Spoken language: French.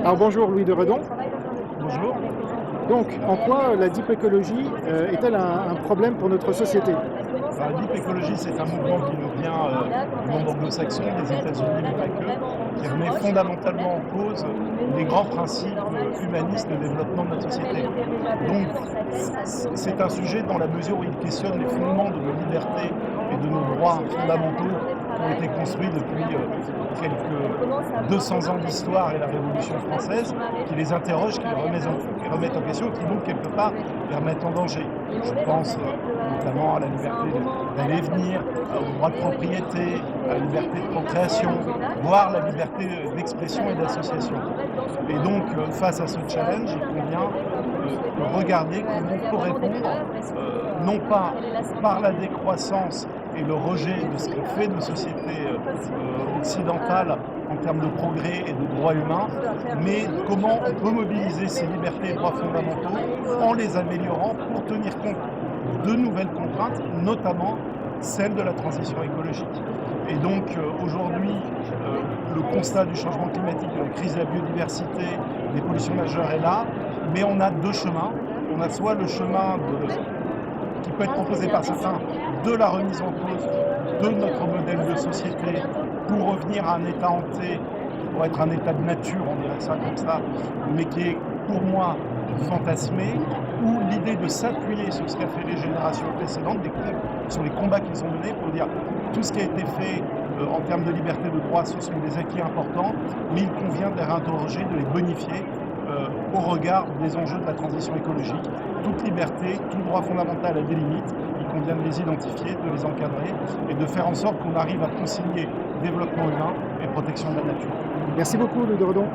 Alors bonjour Louis de Redon. Bonjour. Donc en quoi la deep écologie est-elle un problème pour notre société? La deep écologie, c'est un mouvement qui nous vient du monde anglo-saxon, des États-Unis, mais pas que, qui remet fondamentalement en cause les grands principes humanistes de développement de notre société. Donc, c'est un sujet dans la mesure où il questionne les fondements de nos libertés et de nos droits fondamentaux qui ont été construits depuis quelques 200 ans d'histoire et la Révolution française, qui les interrogent, qui remettent en question, qui donc quelque part les remettent en danger. Je pense notamment à la liberté d'aller et venir, au droit de propriété, à la liberté de procréation, voire la liberté d'expression et d'association. Et donc, face à ce challenge, il convient de regarder comment on peut répondre, non pas par la décroissance et le rejet de ce que fait nos sociétés occidentales en termes de progrès et de droits humains, mais comment on peut mobiliser ces libertés et droits fondamentaux en les améliorant pour tenir compte de nouvelles contraintes, notamment celle de la transition écologique. Et donc aujourd'hui, le constat du changement climatique, de la crise de la biodiversité, des pollutions majeures est là, mais on a deux chemins. On a soit le chemin qui peut être proposé par certains de la remise en cause de notre modèle de société pour revenir à un état hanté, pour être un état de nature, on dirait ça comme ça, mais qui est pour moi fantasmé, ou l'idée de s'appuyer sur ce qu'a fait les générations précédentes, sur les combats qu'ils ont menés pour dire tout ce qui a été fait en termes de liberté de droit, ce sont des acquis importants, mais il convient de les réinterroger, de les bonifier au regard des enjeux de la transition écologique. Toute liberté, tout droit fondamental a des limites, il convient de les identifier, de les encadrer et de faire en sorte qu'on arrive à concilier développement humain et protection de la nature. Merci beaucoup Louis de Redon.